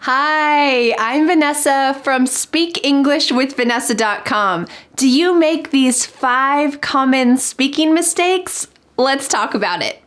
Hi, I'm Vanessa from SpeakEnglishWithVanessa.com. Do you make these 5 common speaking mistakes? Let's talk about it.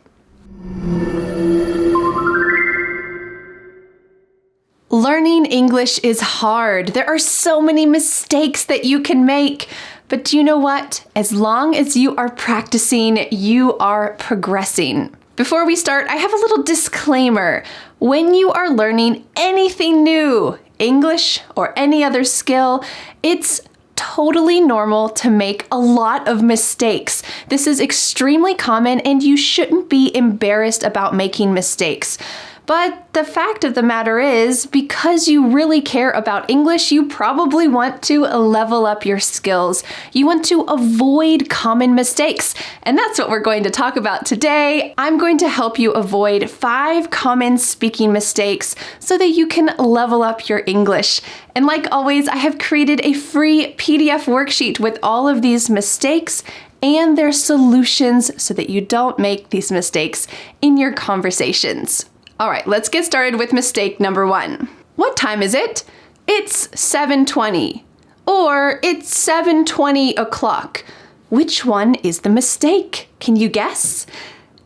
Learning English is hard. There are so many mistakes that you can make. But do you know what? As long as you are practicing, you are progressing. Before we start, I have a little disclaimer. When you are learning anything new, English or any other skill, it's totally normal to make a lot of mistakes. This is extremely common and you shouldn't be embarrassed about making mistakes. But the fact of the matter is, because you really care about English, you probably want to level up your skills. You want to avoid common mistakes. And that's what we're going to talk about today. I'm going to help you avoid 5 common speaking mistakes so that you can level up your English. And like always, I have created a free PDF worksheet with all of these mistakes and their solutions so that you don't make these mistakes in your conversations. All right, let's get started with mistake number 1. What time is it? It's 7:20. Or it's 7:20 o'clock. Which one is the mistake? Can you guess?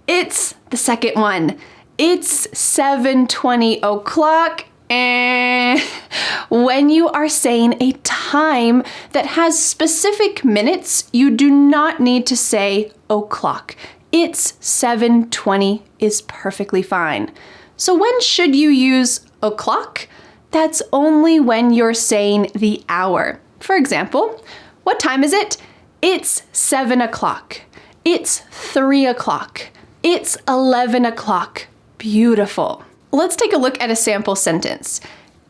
It's the second one. It's 7:20 o'clock. When you are saying a time that has specific minutes, you do not need to say o'clock. It's 7:20 is perfectly fine. So when should you use o'clock? That's only when you're saying the hour. For example, what time is it? It's 7 o'clock. It's 3 o'clock. It's 11 o'clock. Beautiful. Let's take a look at a sample sentence.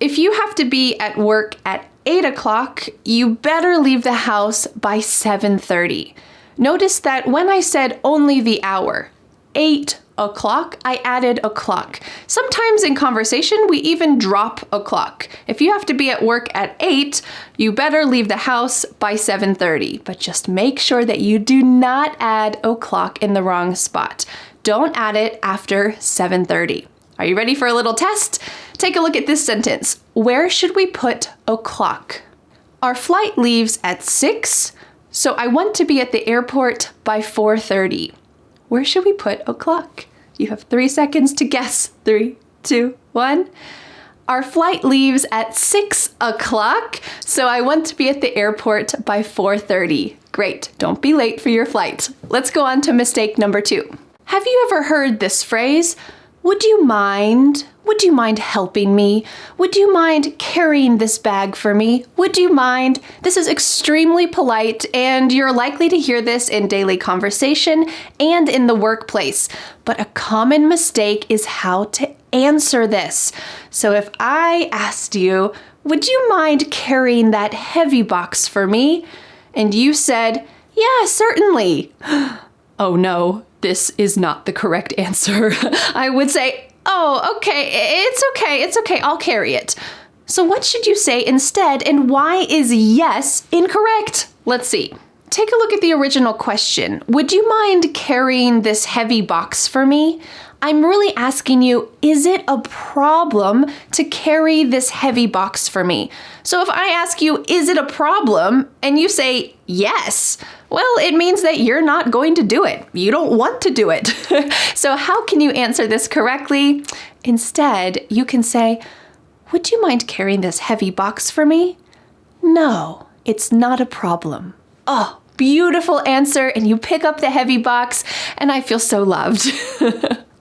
If you have to be at work at 8 o'clock, you better leave the house by 7:30. Notice that when I said only the hour, 8 o'clock, I added o'clock. Sometimes in conversation, we even drop o'clock. If you have to be at work at 8, you better leave the house by 7:30. But just make sure that you do not add o'clock in the wrong spot. Don't add it after 7:30. Are you ready for a little test? Take a look at this sentence. Where should we put o'clock? Our flight leaves at 6, so I want to be at the airport by 4:30. Where should we put o'clock? You have 3 seconds to guess. 3, 2, 1. Our flight leaves at 6 o'clock, so I want to be at the airport by 4:30. Great, don't be late for your flight. Let's go on to mistake number 2. Have you ever heard this phrase? Would you mind? Would you mind helping me? Would you mind carrying this bag for me? Would you mind? This is extremely polite, and you're likely to hear this in daily conversation and in the workplace. But a common mistake is how to answer this. So if I asked you, would you mind carrying that heavy box for me? And you said, yeah, certainly. Oh no, this is not the correct answer. I would say, oh, okay, it's okay, I'll carry it. So what should you say instead, and why is yes incorrect? Let's see. Take a look at the original question. Would you mind carrying this heavy box for me? I'm really asking you, is it a problem to carry this heavy box for me? So if I ask you, is it a problem? And you say yes, well, it means that you're not going to do it. You don't want to do it. So how can you answer this correctly? Instead, you can say, would you mind carrying this heavy box for me? No, it's not a problem. Oh, beautiful answer. And you pick up the heavy box, and I feel so loved.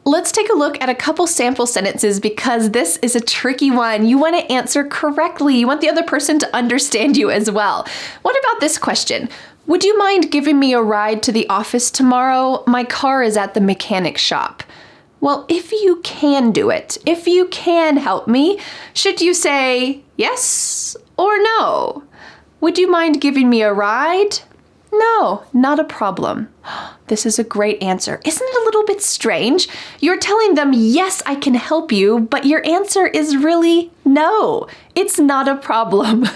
Let's take a look at a couple sample sentences because this is a tricky one. You want to answer correctly. You want the other person to understand you as well. What about this question? Would you mind giving me a ride to the office tomorrow? My car is at the mechanic shop. Well, if you can do it, if you can help me, should you say yes or no? Would you mind giving me a ride? No, not a problem. This is a great answer. Isn't it a little bit strange? You're telling them, yes, I can help you, but your answer is really no. It's not a problem.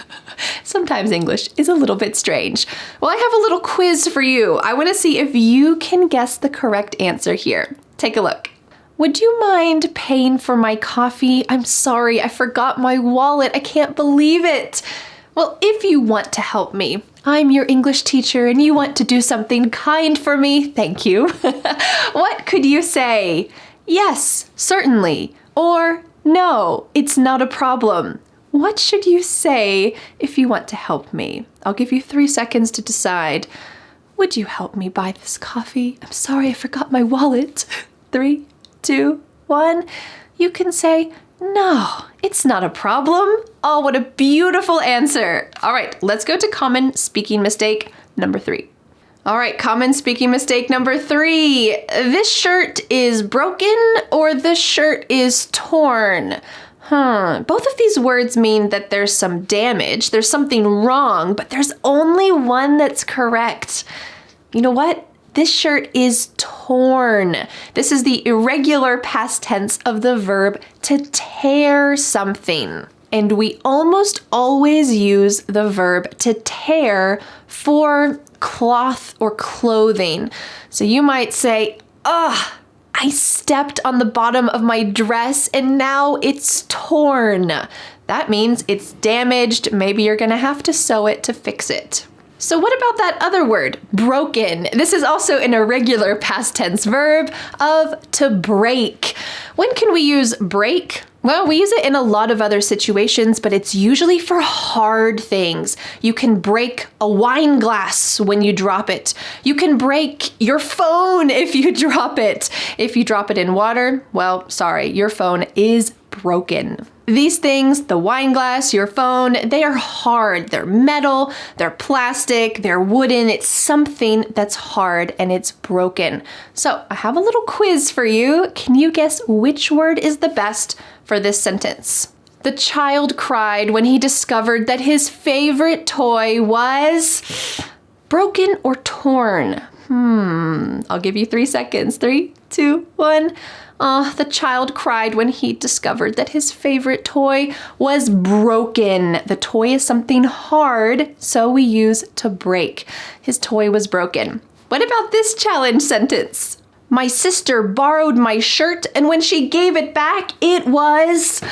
Sometimes English is a little bit strange. Well, I have a little quiz for you. I want to see if you can guess the correct answer here. Take a look. Would you mind paying for my coffee? I'm sorry, I forgot my wallet. I can't believe it. Well, if you want to help me, I'm your English teacher and you want to do something kind for me, thank you. What could you say? Yes, certainly. Or no, it's not a problem. What should you say if you want to help me? I'll give you 3 seconds to decide. Would you help me buy this coffee? I'm sorry, I forgot my wallet. 3, 2, 1. You can say, no, it's not a problem. Oh, what a beautiful answer. All right, let's go to common speaking mistake number 3. All right, common speaking mistake number 3. This shirt is broken or this shirt is torn. Both of these words mean that there's some damage, there's something wrong, but there's only one that's correct. You know what? This shirt is torn. This is the irregular past tense of the verb to tear something. And we almost always use the verb to tear for cloth or clothing. So you might say, ugh, I stepped on the bottom of my dress and now it's torn. That means it's damaged. Maybe you're gonna have to sew it to fix it. So what about that other word, broken? This is also an irregular past tense verb of to break. When can we use break? Well, we use it in a lot of other situations, but it's usually for hard things. You can break a wine glass when you drop it. You can break your phone if you drop it. If you drop it in water, well, sorry, your phone is broken. These things, the wine glass, your phone, they are hard. They're metal, they're plastic, they're wooden. It's something that's hard and it's broken. So I have a little quiz for you. Can you guess which word is the best for this sentence? The child cried when he discovered that his favorite toy was broken or torn. I'll give you 3 seconds. 3, 2, 1. The child cried when he discovered that his favorite toy was broken. The toy is something hard, so we use to break. His toy was broken. What about this challenge sentence? My sister borrowed my shirt, and when she gave it back, it was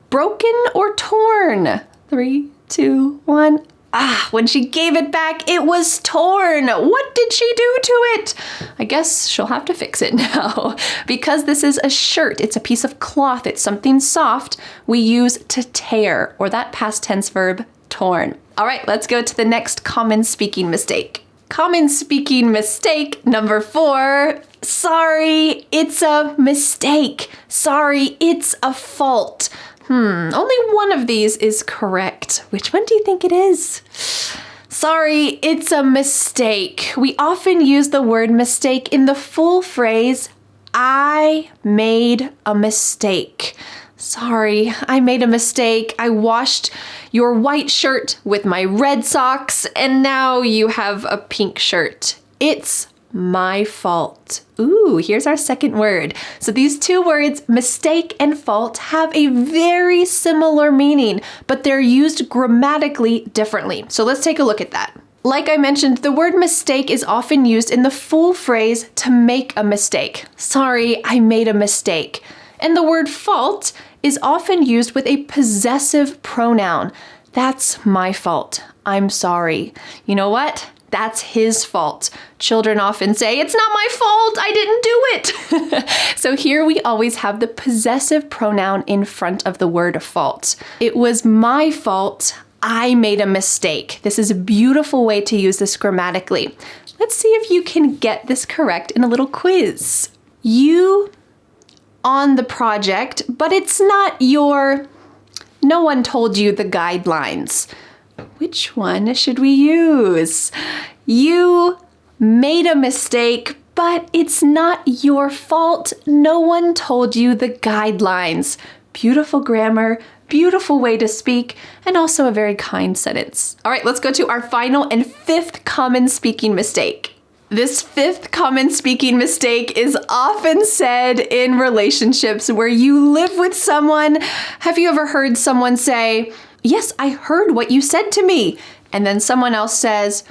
broken or torn. 3, 2, 1. When she gave it back, it was torn. What did she do to it? I guess she'll have to fix it now. Because this is a shirt, it's a piece of cloth, it's something soft, we use to tear, or that past tense verb, torn. All right, let's go to the next common speaking mistake. Common speaking mistake number 4. Sorry, it's a mistake. Sorry, it's a fault. Only one of these is correct. Which one do you think it is? Sorry, it's a mistake. We often use the word mistake in the full phrase, I made a mistake. Sorry, I made a mistake. I washed your white shirt with my red socks, and now you have a pink shirt. It's my fault. Ooh, here's our second word. So these two words, mistake and fault, have a very similar meaning, but they're used grammatically differently. So let's take a look at that. Like I mentioned, the word mistake is often used in the full phrase to make a mistake. Sorry, I made a mistake. And the word fault is often used with a possessive pronoun. That's my fault. I'm sorry. You know what? That's his fault. Children often say, it's not my fault, I didn't do it. So here we always have the possessive pronoun in front of the word fault. It was my fault, I made a mistake. This is a beautiful way to use this grammatically. Let's see if you can get this correct in a little quiz. You on the project, but it's not your, no one told you the guidelines. Which one should we use? You made a mistake, but it's not your fault. No one told you the guidelines. Beautiful grammar, beautiful way to speak, and also a very kind sentence. All right, let's go to our final and 5th common speaking mistake. This 5th common speaking mistake is often said in relationships where you live with someone. Have you ever heard someone say, yes, I heard what you said to me. And then someone else says,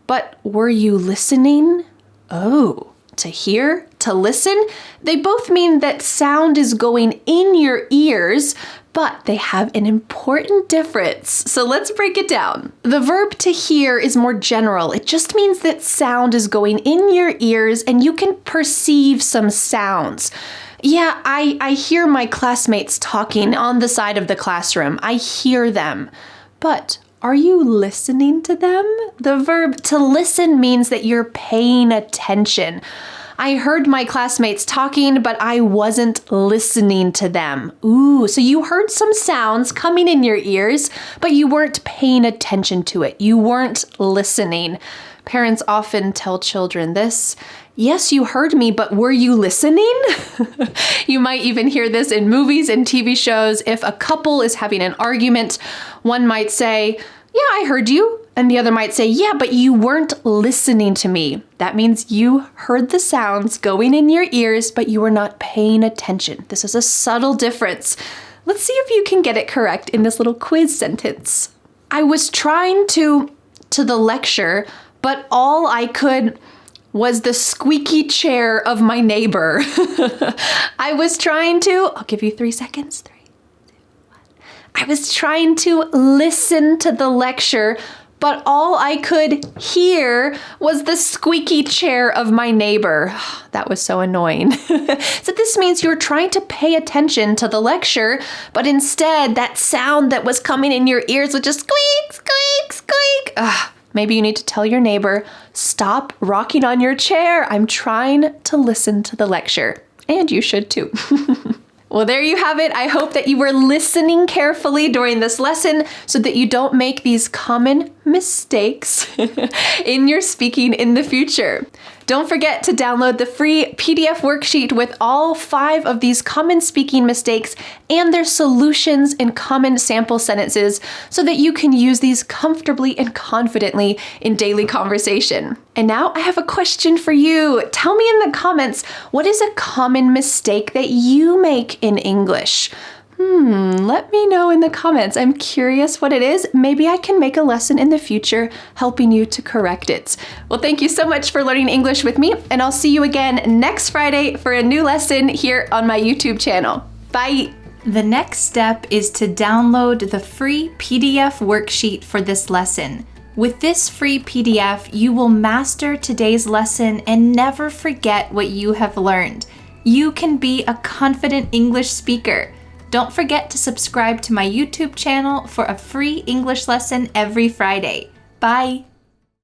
but were you listening? Oh, to hear to listen, they both mean that sound is going in your ears, but they have an important difference. So let's break it down. The verb to hear is more general. It just means that sound is going in your ears and you can perceive some sounds. Yeah, I hear my classmates talking on the side of the classroom. I hear them. But are you listening to them? The verb to listen means that you're paying attention. I heard my classmates talking, but I wasn't listening to them. Ooh, so you heard some sounds coming in your ears, but you weren't paying attention to it. You weren't listening. Parents often tell children this. Yes, you heard me, but were you listening? You might even hear this in movies and TV shows. If a couple is having an argument, one might say, yeah, I heard you. And the other might say, yeah, but you weren't listening to me. That means you heard the sounds going in your ears, but you were not paying attention. This is a subtle difference. Let's see if you can get it correct in this little quiz sentence. I was trying to the lecture, but all I could was the squeaky chair of my neighbor. I was trying to, I'll give you 3 seconds. 3, 2, 1. I was trying to listen to the lecture, but all I could hear was the squeaky chair of my neighbor. That was so annoying. So this means you're trying to pay attention to the lecture, but instead that sound that was coming in your ears was just squeak, squeak, squeak. Maybe you need to tell your neighbor, stop rocking on your chair. I'm trying to listen to the lecture. And you should too. Well, there you have it. I hope that you were listening carefully during this lesson so that you don't make these common mistakes in your speaking in the future. Don't forget to download the free PDF worksheet with all 5 of these common speaking mistakes and their solutions in common sample sentences so that you can use these comfortably and confidently in daily conversation. And now I have a question for you. Tell me in the comments, what is a common mistake that you make in English? Let me know in the comments. I'm curious what it is. Maybe I can make a lesson in the future helping you to correct it. Well, thank you so much for learning English with me, and I'll see you again next Friday for a new lesson here on my YouTube channel. Bye! The next step is to download the free PDF worksheet for this lesson. With this free PDF, you will master today's lesson and never forget what you have learned. You can be a confident English speaker. Don't forget to subscribe to my YouTube channel for a free English lesson every Friday. Bye!